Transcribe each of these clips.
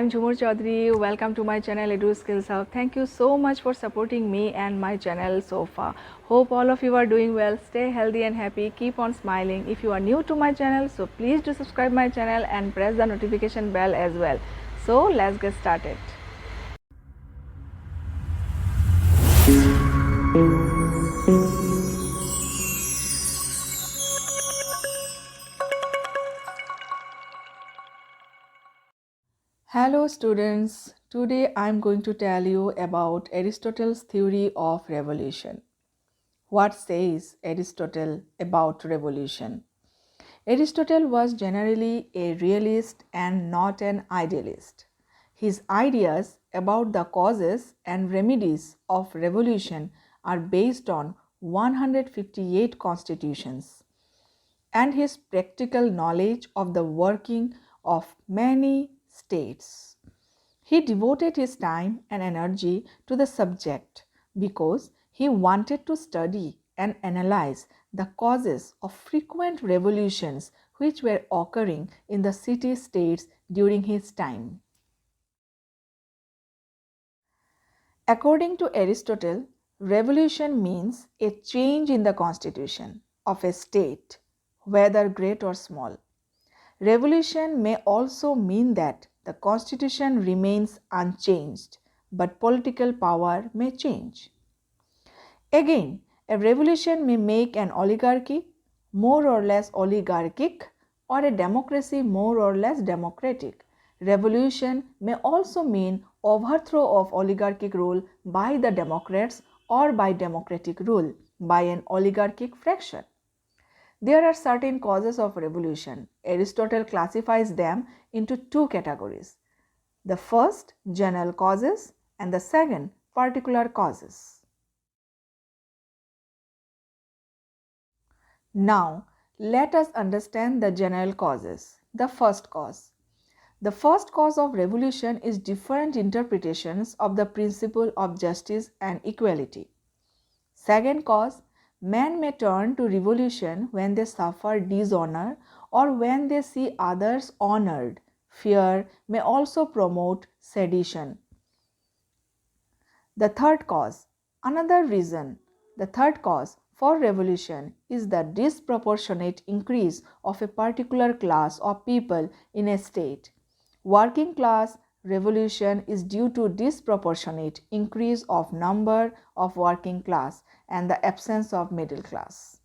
I'm Jhumur Chaudhary. Welcome to my channel Edu Skills Hub. Thank you so much for supporting me and my channel so far. Hope all of you are doing well. Stay healthy and happy. Keep on smiling. If you are new to my channel, so please do subscribe my channel and press the notification bell as well. So let's get started. Hello students, today I am going to tell you about Aristotle's theory of revolution. What says Aristotle about revolution? Aristotle was generally a realist and not an idealist. His ideas about the causes and remedies of revolution are based on 158 constitutions, and his practical knowledge of the working of many states. He devoted his time and energy to the subject because he wanted to study and analyze the causes of frequent revolutions which were occurring in the city-states during his time. According to Aristotle, revolution means a change in the constitution of a state, whether great or small. Revolution may also mean that the constitution remains unchanged, but political power may change. Again, a revolution may make an oligarchy more or less oligarchic or a democracy more or less democratic. Revolution may also mean overthrow of oligarchic rule by the Democrats or by democratic rule by an oligarchic fraction. There are certain causes of revolution. Aristotle classifies them into two categories. The first, general causes, and the second, particular causes. Now, let us understand the general causes. The first cause. The first cause of revolution is different interpretations of the principle of justice and equality. Second cause, men may turn to revolution when they suffer dishonor or when they see others honored. Fear may also promote sedition. The third cause, another reason, the third cause for revolution is the disproportionate increase of a particular class of people in a state. Working class revolution is due to disproportionate increase of number of working class and the absence of middle class.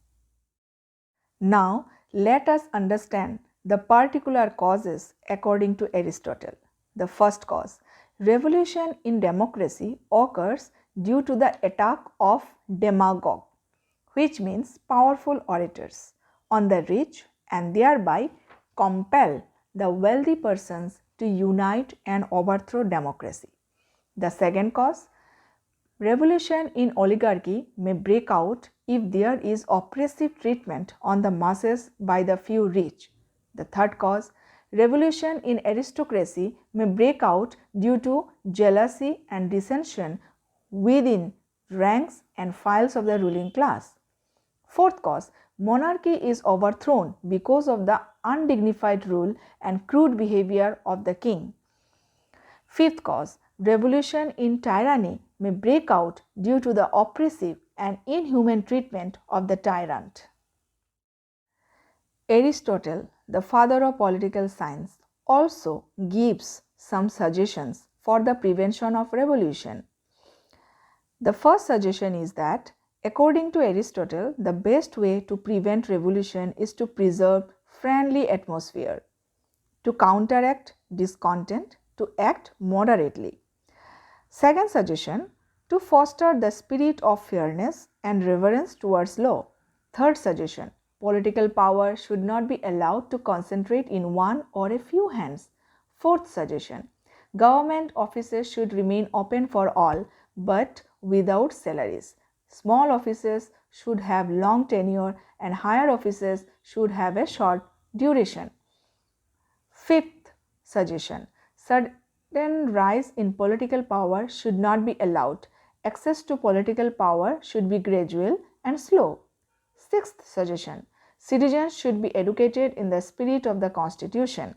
Now, let us understand the particular causes according to Aristotle. The first cause, revolution in democracy occurs due to the attack of demagogue, which means powerful orators, on the rich and thereby compel the wealthy persons to unite and overthrow democracy. The second cause, revolution in oligarchy may break out if there is oppressive treatment on the masses by the few rich. The third cause, revolution in aristocracy may break out due to jealousy and dissension within ranks and files of the ruling class. Fourth cause, monarchy is overthrown because of the undignified rule and crude behavior of the king. Fifth cause, revolution in tyranny may break out due to the oppressive and inhuman treatment of the tyrant. Aristotle, the father of political science, also gives some suggestions for the prevention of revolution. The first suggestion is that, according to Aristotle, the best way to prevent revolution is to preserve friendly atmosphere, to counteract discontent, to act moderately. Second suggestion, to foster the spirit of fairness and reverence towards law. Third suggestion, political power should not be allowed to concentrate in one or a few hands. Fourth suggestion, government offices should remain open for all but without salaries. Small offices should have long tenure and higher offices should have a short duration. Fifth suggestion, sudden rise in political power should not be allowed. Access to political power should be gradual and slow. Sixth suggestion, citizens should be educated in the spirit of the Constitution.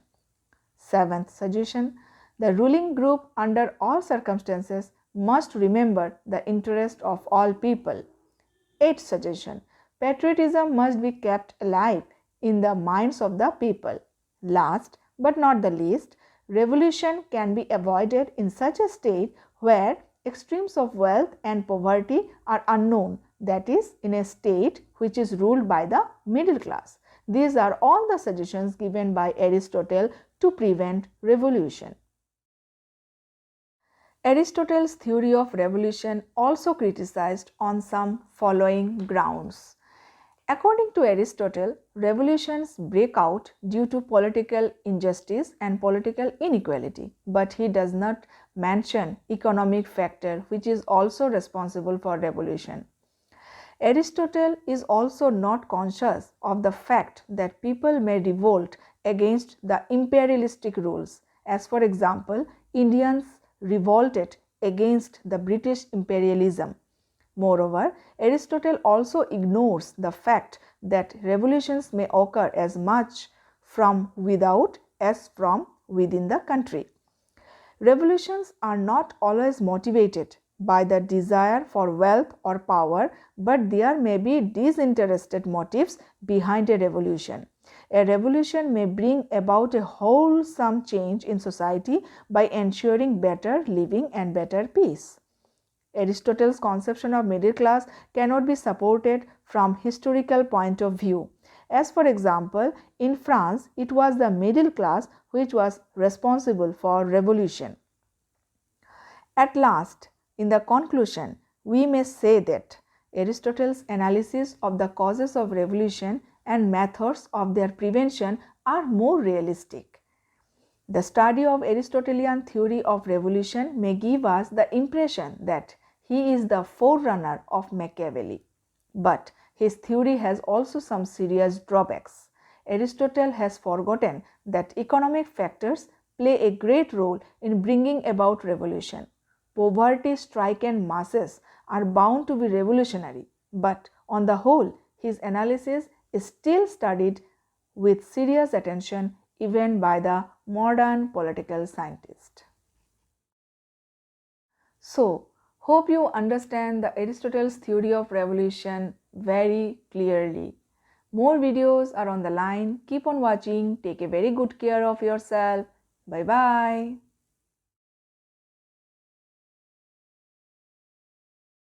Seventh suggestion, The ruling group under all circumstances must remember the interest of all people. 8th suggestion. Patriotism must be kept alive in the minds of the people. Last but not the least, revolution can be avoided in such a state where extremes of wealth and poverty are unknown, that is, in a state which is ruled by the middle class. These are all the suggestions given by Aristotle to prevent revolution. Aristotle's theory of revolution also criticized on some following grounds. According to Aristotle, revolutions break out due to political injustice and political inequality, but he does not mention economic factor which is also responsible for revolution. Aristotle is also not conscious of the fact that people may revolt against the imperialistic rules, as for example, Indians revolted against the British imperialism. Moreover, Aristotle also ignores the fact that revolutions may occur as much from without as from within the country. Revolutions are not always motivated by the desire for wealth or power, but there may be disinterested motives behind a revolution. A revolution may bring about a wholesome change in society by ensuring better living and better peace. Aristotle's conception of middle class cannot be supported from historical point of view. As for example, in France, it was the middle class which was responsible for revolution. At last, in the conclusion, we may say that Aristotle's analysis of the causes of revolution and methods of their prevention are more realistic. The study of Aristotelian theory of revolution may give us the impression that he is the forerunner of Machiavelli. But his theory has also some serious drawbacks. Aristotle has forgotten that economic factors play a great role in bringing about revolution. Poverty-stricken masses are bound to be revolutionary, but on the whole, his analysis is still studied with serious attention even by the modern political scientist. So, hope you understand the Aristotle's theory of revolution very clearly. More videos are on the line. Keep on watching. Take a very good care of yourself. Bye bye.